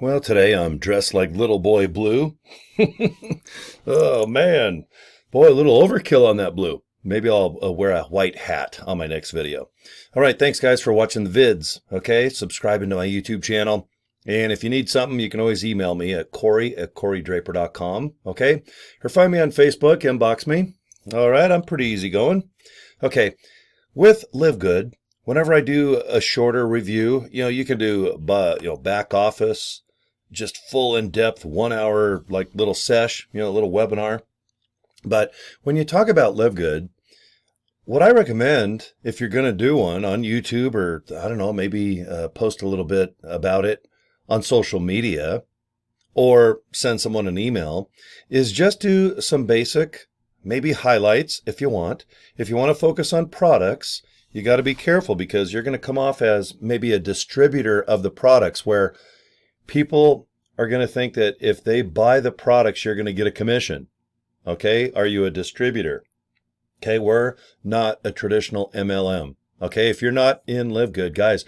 Well, today I'm dressed like Little Boy Blue. Oh man, boy, a little overkill on that blue. Maybe I'll wear a white hat on my next video. All right, thanks guys for watching the vids. Okay, subscribing to my YouTube channel. And if you need something, you can always email me at Cory@CoryDraper.com. Okay, or find me on Facebook, inbox me. All right, I'm pretty easygoing. Okay, with Live Good, whenever I do a shorter review, you can do back office, just full in-depth 1 hour like little sesh, little webinar. But when you talk about Live Good, what I recommend if you're going to do one on YouTube or I don't know, maybe post a little bit about it on social media or send someone an email is just do some basic, maybe highlights if you want. If you want to focus on products, you got to be careful because you're going to come off as maybe a distributor of the products where people are going to think that if they buy the products, you're going to get a commission. Okay. Are you a distributor? Okay. We're not a traditional MLM. Okay. If you're not in Live Good, guys,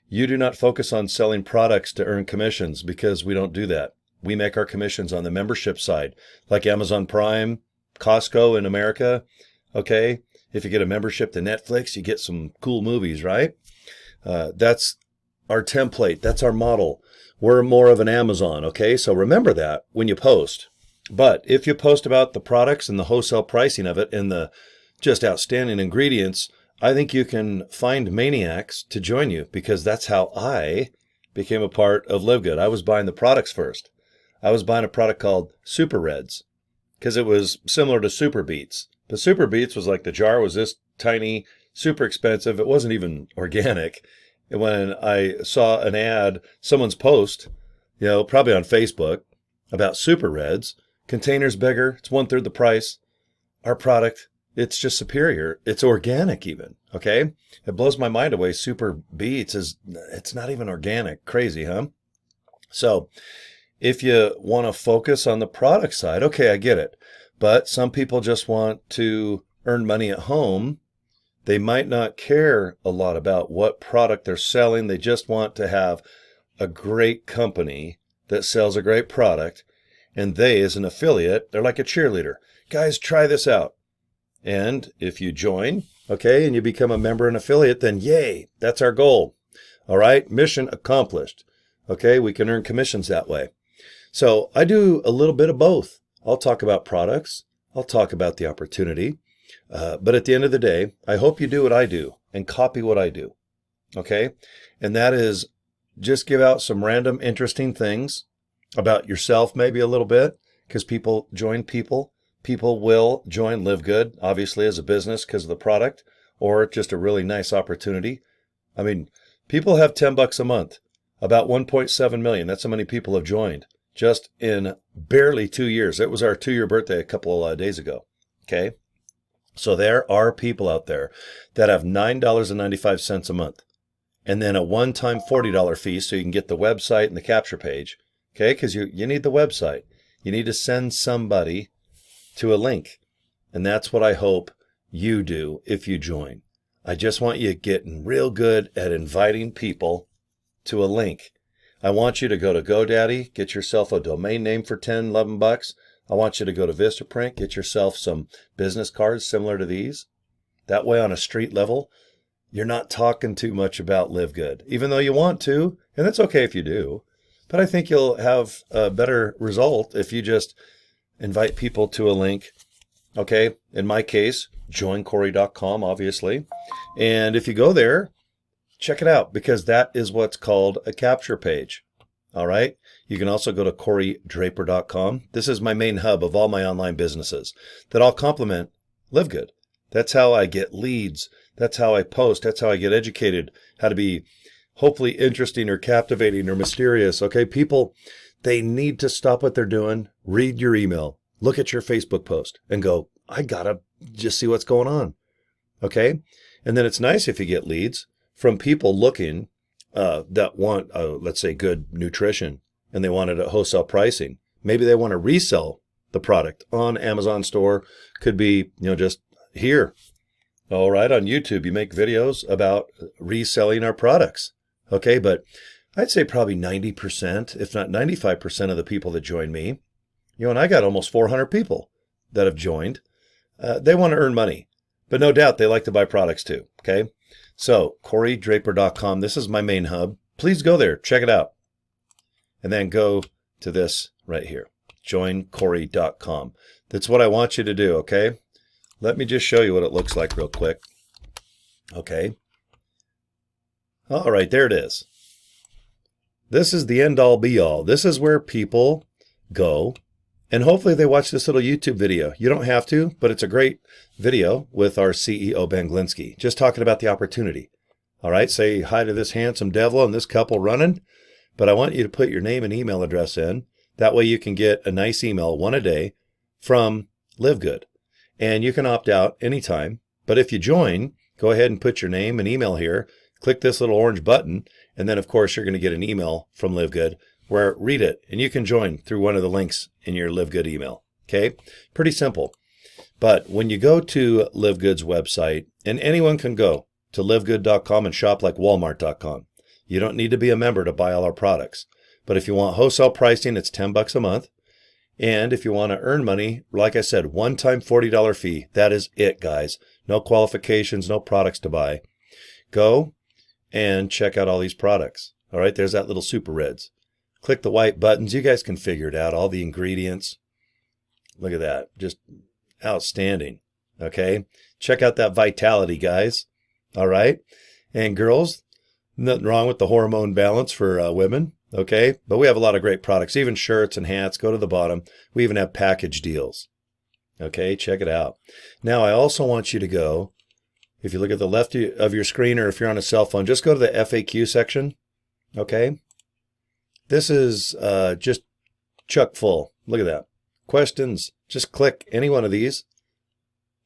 you do not focus on selling products to earn commissions because we don't do that. We make our commissions on the membership side, like Amazon Prime, Costco in America. Okay. If you get a membership to Netflix, you get some cool movies, right? That's our template. That's our model. We're more of an Amazon. Okay. So remember that when you post. But if you post about the products and the wholesale pricing of it and the just outstanding ingredients, I think you can find maniacs to join you because that's how I became a part of Live Good. I was buying the products first. I was buying a product called Super Reds because it was similar to Super Beets. The Super Beets was like the jar was this tiny, super expensive. It wasn't even organic. And when I saw an ad, someone's post, probably on Facebook about Super Reds, container's bigger. It's 1/3 the price. Our product, it's just superior. It's organic even. Okay. It blows my mind away. Super Beets it's not even organic. Crazy, huh? So if you want to focus on the product side, okay, I get it. But some people just want to earn money at home. They might not care a lot about what product they're selling. They just want to have a great company that sells a great product. And they, as an affiliate, they're like a cheerleader. Guys, try this out. And if you join, okay, and you become a member and affiliate, then yay, that's our goal. All right, mission accomplished. Okay, we can earn commissions that way. So I do a little bit of both. I'll talk about products. I'll talk about the opportunity. But at the end of the day, I hope you do what I do and copy what I do. Okay? And that is just give out some random interesting things about yourself, maybe a little bit, because people join people. People will join Live Good, obviously, as a business because of the product or just a really nice opportunity. I mean, people have $10 a month, about 1.7 million. That's how many people have joined. Just in barely 2 years. It was our 2-year birthday a couple of days ago. Okay. So there are people out there that have $9.95 a month and then a one-time $40 fee so you can get the website and the capture page. Okay. Because you need the website. You need to send somebody to a link. And that's what I hope you do if you join. I just want you getting real good at inviting people to a link. I want you to go to GoDaddy, get yourself a domain name for $10, $11. I want you to go to Vistaprint, get yourself some business cards similar to these. That way on a street level, you're not talking too much about Live Good, even though you want to, and that's okay if you do. But I think you'll have a better result if you just invite people to a link. Okay, in my case, joincory.com, obviously. And if you go there, check it out because that is what's called a capture page. All right. You can also go to CoryDraper.com. This is my main hub of all my online businesses that all complement Live Good. That's how I get leads. That's how I post. That's how I get educated, how to be hopefully interesting or captivating or mysterious. Okay. People, they need to stop what they're doing, read your email, look at your Facebook post and go, I got to just see what's going on. Okay. And then it's nice if you get leads from people looking that want, let's say, good nutrition, and they want it at wholesale pricing. Maybe they want to resell the product on Amazon store. Could be, just here. All right, on YouTube, you make videos about reselling our products. Okay, but I'd say probably 90%, if not 95% of the people that join me, and I got almost 400 people that have joined. They want to earn money, but no doubt they like to buy products too. Okay. So CoryDraper.com, this is my main hub. Please go there, check it out. And then go to this right here, joincory.com. That's what I want you to do. Okay. Let me just show you what it looks like real quick. Okay. All right, there it is. This is the end all be all. This is where people go, and hopefully they watch this little YouTube video. You don't have to, but it's a great video with our CEO, Ben Glinsky, just talking about the opportunity. All right, say hi to this handsome devil and this couple running, but I want you to put your name and email address in. That way you can get a nice email, one a day, from LiveGood. And you can opt out anytime. But if you join, go ahead and put your name and email here. Click this little orange button, and then, of course, you're going to get an email from LiveGood where read it, and you can join through one of the links in your LiveGood email. Okay? Pretty simple. But when you go to LiveGood's website, and anyone can go to livegood.com and shop like walmart.com. You don't need to be a member to buy all our products. But if you want wholesale pricing, it's $10 a month. And if you want to earn money, like I said, one-time $40 fee. That is it, guys. No qualifications, no products to buy. Go and check out all these products. All right, there's that little Super Reds. Click the white buttons. You guys can figure it out, all the ingredients. Look at that, just outstanding. Okay, check out that vitality, guys. All right, and girls, nothing wrong with the hormone balance for women. Okay, but we have a lot of great products, even shirts and hats. Go to the bottom. We even have package deals. Okay, check it out. Now, I also want you to go, if you look at the left of your screen, or if you're on a cell phone, just go to the FAQ section. Okay. This is just chock full. Look at that. Questions. Just click any one of these.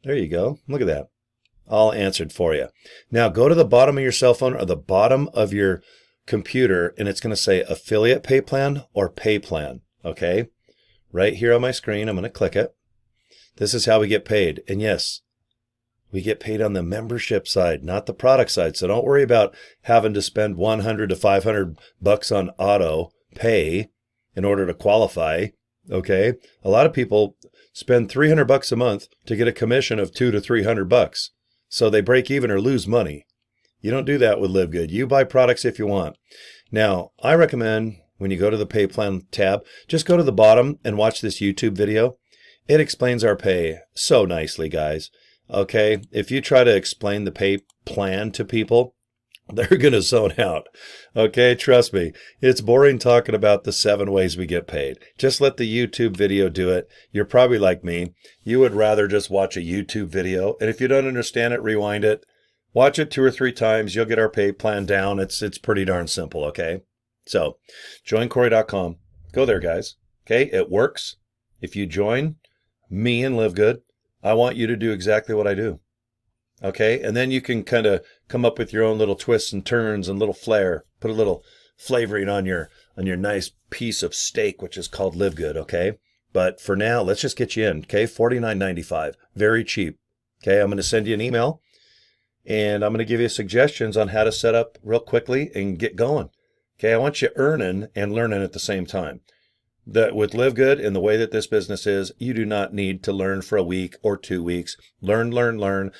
There you go. Look at that. All answered for you. Now go to the bottom of your cell phone or the bottom of your computer, and it's going to say affiliate pay plan or pay plan. Okay. Right here on my screen, I'm going to click it. This is how we get paid. And yes, we get paid on the membership side, not the product side. So don't worry about having to spend $100 to $500 on auto pay in order to qualify. Okay. A lot of people spend $300 a month to get a commission of $200 to $300. So they break even or lose money. You don't do that with LiveGood. You buy products if you want. Now, I recommend when you go to the pay plan tab, just go to the bottom and watch this YouTube video. It explains our pay so nicely, guys. Okay, if you try to explain the pay plan to people, they're going to zone out. Okay, trust me. It's boring talking about the 7 ways we get paid. Just let the YouTube video do it. You're probably like me. You would rather just watch a YouTube video. And if you don't understand it, rewind it. Watch it 2 or 3 times. You'll get our pay plan down. It's pretty darn simple, okay? So, joincory.com. Go there, guys. Okay, it works. If you join me and LiveGood, I want you to do exactly what I do. Okay, and then you can kind of come up with your own little twists and turns and little flair. Put a little flavoring on your nice piece of steak, which is called LiveGood. Okay, but for now, let's just get you in. Okay, $49.95, very cheap. Okay, I'm going to send you an email, and I'm going to give you suggestions on how to set up real quickly and get going. Okay, I want you earning and learning at the same time. That with LiveGood and the way that this business is, you do not need to learn for a week or 2 weeks. Learn,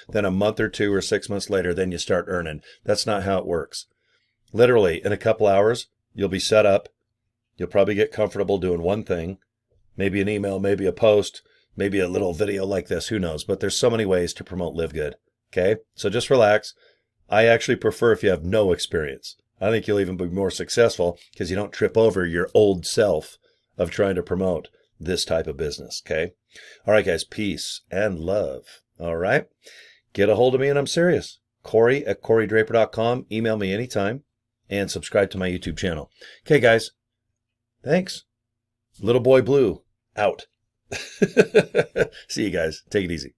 then a month or 2 or 6 months later, then you start earning. That's not how it works. Literally, in a couple hours, you'll be set up. You'll probably get comfortable doing one thing, maybe an email, maybe a post, maybe a little video like this, who knows? But there's so many ways to promote LiveGood. Okay, so just relax. I actually prefer if you have no experience. I think you'll even be more successful because you don't trip over your old self of trying to promote this type of business, okay? All right, guys, peace and love, all right? Get a hold of me, and I'm serious. Cory at CoryDraper.com. Email me anytime, and subscribe to my YouTube channel. Okay, guys, thanks. Little Boy Blue, out. See you guys. Take it easy.